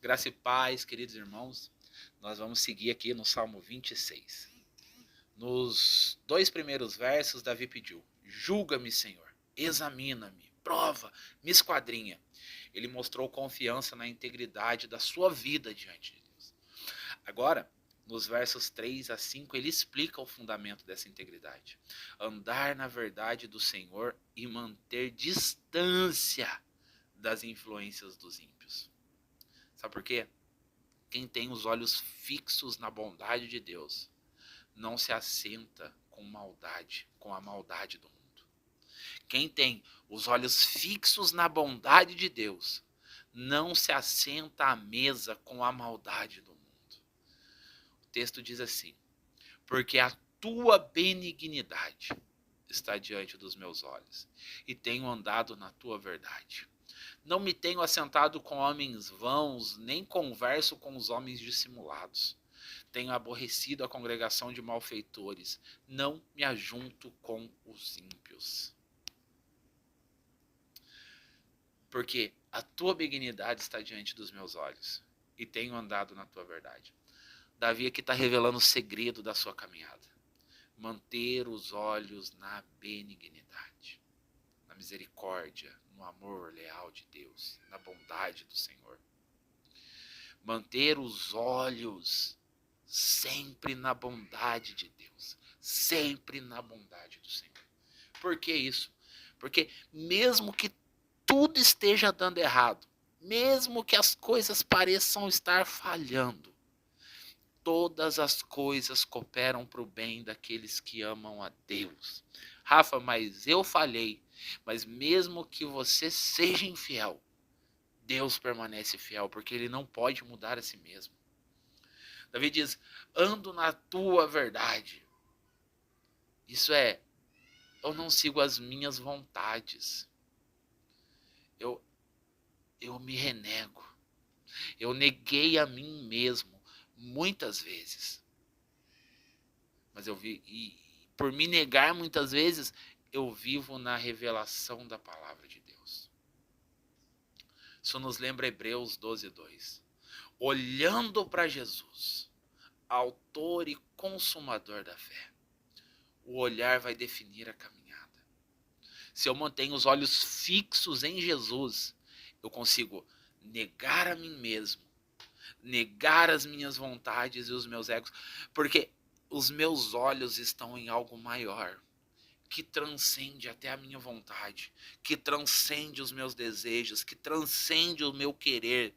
Graça e paz, queridos irmãos. Nós vamos seguir aqui no Salmo 26. Nos dois primeiros versos, Davi pediu: julga-me, Senhor, examina-me, prova, me esquadrinha. Ele mostrou confiança na integridade da sua vida diante de Deus. Agora, nos versos 3 a 5, ele explica o fundamento dessa integridade: andar na verdade do Senhor e manter distância das influências dos ímpios. Sabe por quê? Quem tem os olhos fixos na bondade de Deus não se assenta com maldade, com a maldade do mundo. Quem tem os olhos fixos na bondade de Deus não se assenta à mesa com a maldade do mundo. O texto diz assim: porque a tua benignidade está diante dos meus olhos e tenho andado na tua verdade. Não me tenho assentado com homens vãos, nem converso com os homens dissimulados. Tenho aborrecido a congregação de malfeitores, não me ajunto com os ímpios. Porque a tua benignidade está diante dos meus olhos e tenho andado na tua verdade. Davi aqui está revelando o segredo da sua caminhada. Manter os olhos na benignidade, na misericórdia, no amor leal de Deus, na bondade do Senhor. Manter os olhos sempre na bondade de Deus, sempre na bondade do Senhor. Por que isso? Porque mesmo que tudo esteja dando errado, mesmo que as coisas pareçam estar falhando, todas as coisas cooperam para o bem daqueles que amam a Deus. Rafa, mas eu falhei. Mas mesmo que você seja infiel, Deus permanece fiel, porque ele não pode mudar a si mesmo. Davi diz: ando na tua verdade. Isso é, eu não sigo as minhas vontades. Eu me renego. Eu neguei a mim mesmo muitas vezes. Mas por me negar muitas vezes, eu vivo na revelação da palavra de Deus. Isso nos lembra Hebreus 12:2. Olhando para Jesus, autor e consumador da fé. O olhar vai definir a caminhada. Se eu mantenho os olhos fixos em Jesus, eu consigo negar a mim mesmo, negar as minhas vontades e os meus egos, porque os meus olhos estão em algo maior, que transcende até a minha vontade, que transcende os meus desejos, que transcende o meu querer,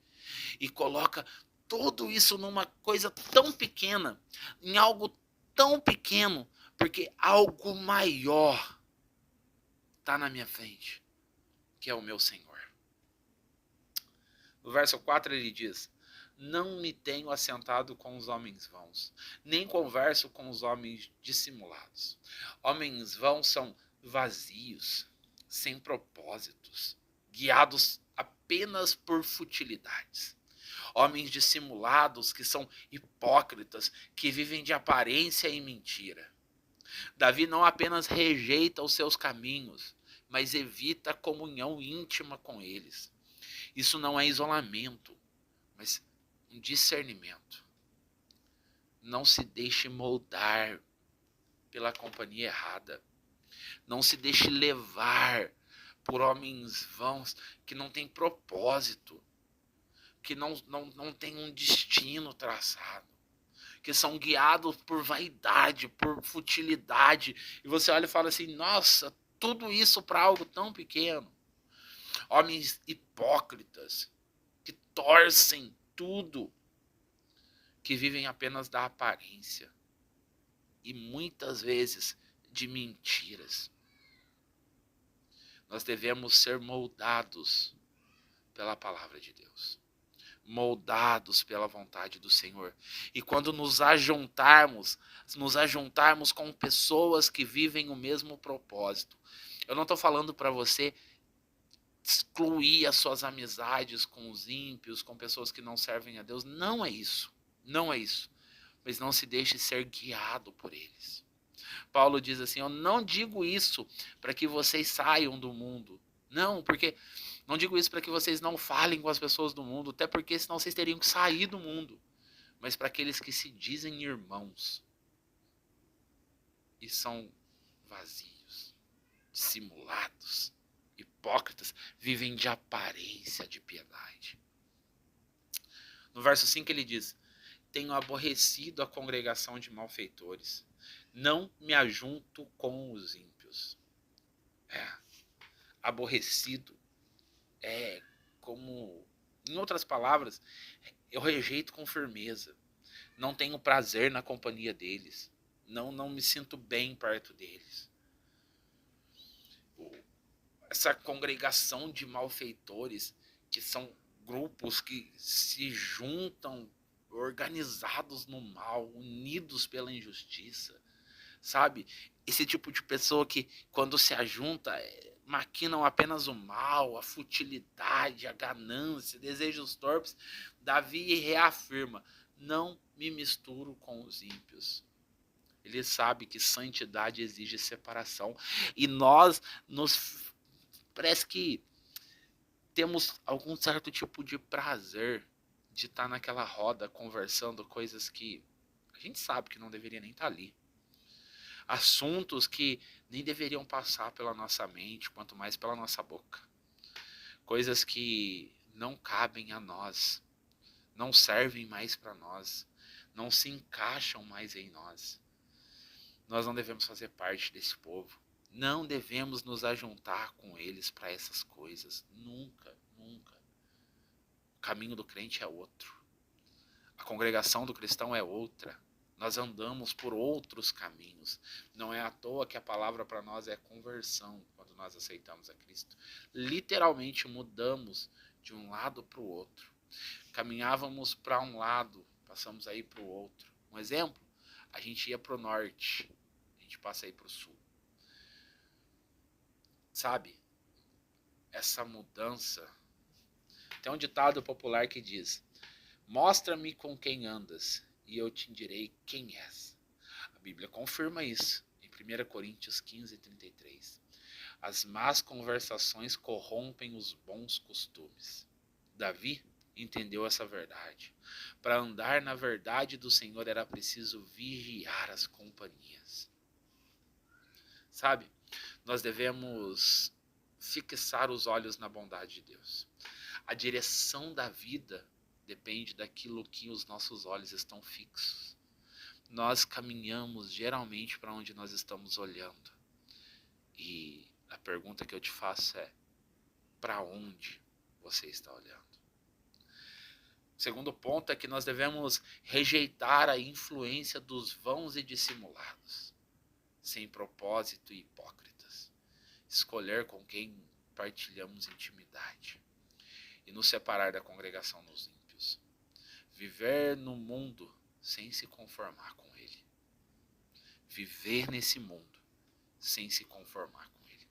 e coloca tudo isso numa coisa tão pequena, em algo tão pequeno, porque algo maior está na minha frente, que é o meu Senhor. No verso 4 ele diz: não me tenho assentado com os homens vãos, nem converso com os homens dissimulados. Homens vãos são vazios, sem propósitos, guiados apenas por futilidades. Homens dissimulados que são hipócritas, que vivem de aparência e mentira. Davi não apenas rejeita os seus caminhos, mas evita a comunhão íntima com eles. Isso não é isolamento, mas um discernimento. Não se deixe moldar pela companhia errada. Não se deixe levar por homens vãos que não têm propósito, que não têm um destino traçado, que são guiados por vaidade, por futilidade. E você olha e fala assim: nossa, tudo isso para algo tão pequeno. Homens hipócritas, que torcem tudo, que vivem apenas da aparência e muitas vezes de mentiras. Nós devemos ser moldados pela palavra de Deus, moldados pela vontade do Senhor. E quando nos ajuntarmos com pessoas que vivem o mesmo propósito. Eu não estou falando para você excluir as suas amizades com os ímpios, com pessoas que não servem a Deus. Não é isso. Não é isso. Mas não se deixe ser guiado por eles. Paulo diz assim: eu não digo isso para que vocês saiam do mundo. Não, porque Não digo isso para que vocês não falem com as pessoas do mundo, até porque senão vocês teriam que sair do mundo. Mas para aqueles que se dizem irmãos e são vazios, dissimulados, hipócritas, vivem de aparência de piedade. No verso 5 ele diz: tenho aborrecido a congregação de malfeitores, não me ajunto com os ímpios. Aborrecido é como, em outras palavras, eu rejeito com firmeza. Não tenho prazer na companhia deles. Não me sinto bem perto deles. Essa congregação de malfeitores, que são grupos que se juntam organizados no mal, unidos pela injustiça, sabe? Esse tipo de pessoa que, quando se ajunta, maquinam apenas o mal, a futilidade, a ganância, desejos torpes. Davi reafirma: não me misturo com os ímpios. Ele sabe que santidade exige separação. E nós parece que temos algum certo tipo de prazer de estar naquela roda conversando coisas que a gente sabe que não deveria nem estar ali. Assuntos que nem deveriam passar pela nossa mente, quanto mais pela nossa boca. Coisas que não cabem a nós, não servem mais para nós, não se encaixam mais em nós. Nós não devemos fazer parte desse povo. Não devemos nos ajuntar com eles para essas coisas. Nunca, nunca. O caminho do crente é outro. A congregação do cristão é outra. Nós andamos por outros caminhos. Não é à toa que a palavra para nós é conversão, quando nós aceitamos a Cristo. Literalmente mudamos de um lado para o outro. Caminhávamos para um lado, passamos aí para o outro. Um exemplo, a gente ia para o norte, a gente passa aí para o sul. Sabe? Essa mudança. Tem um ditado popular que diz: mostra-me com quem andas e eu te direi quem és. A Bíblia confirma isso em 1 Coríntios 15:33. As más conversações corrompem os bons costumes. Davi entendeu essa verdade. Para andar na verdade do Senhor era preciso vigiar as companhias. Sabe? Nós devemos fixar os olhos na bondade de Deus. A direção da vida depende daquilo que os nossos olhos estão fixos. Nós caminhamos geralmente para onde nós estamos olhando. E a pergunta que eu te faço é: para onde você está olhando? O segundo ponto é que nós devemos rejeitar a influência dos vãos e dissimulados, sem propósito e hipócritas. Escolher com quem partilhamos intimidade e nos separar da congregação dos ímpios. Viver no mundo sem se conformar com ele. Viver nesse mundo sem se conformar com ele.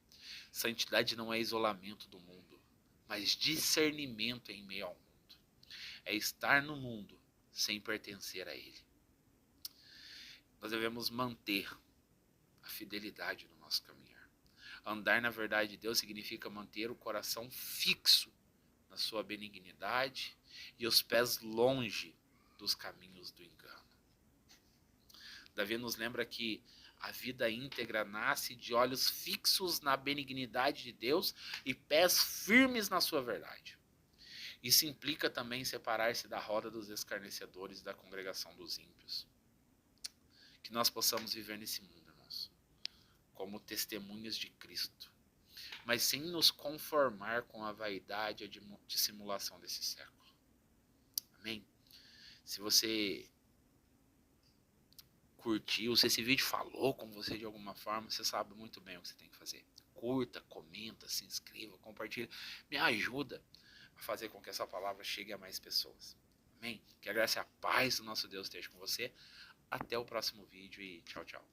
Santidade não é isolamento do mundo, mas discernimento em meio ao mundo. É estar no mundo sem pertencer a ele. Nós devemos manter a fidelidade no nosso caminhar. Andar na verdade de Deus significa manter o coração fixo na sua benignidade e os pés longe dos caminhos do engano. Davi nos lembra que a vida íntegra nasce de olhos fixos na benignidade de Deus e pés firmes na sua verdade. Isso implica também separar-se da roda dos escarnecedores e da congregação dos ímpios. Que nós possamos viver nesse mundo, irmãos, como testemunhas de Cristo, mas sem nos conformar com a vaidade e a dissimulação desse século. Amém? Se você curtiu, se esse vídeo falou com você de alguma forma, você sabe muito bem o que você tem que fazer. Curta, comenta, se inscreva, compartilha. Me ajuda a fazer com que essa palavra chegue a mais pessoas. Amém? Que a graça e a paz do nosso Deus esteja com você. Até o próximo vídeo e tchau, tchau.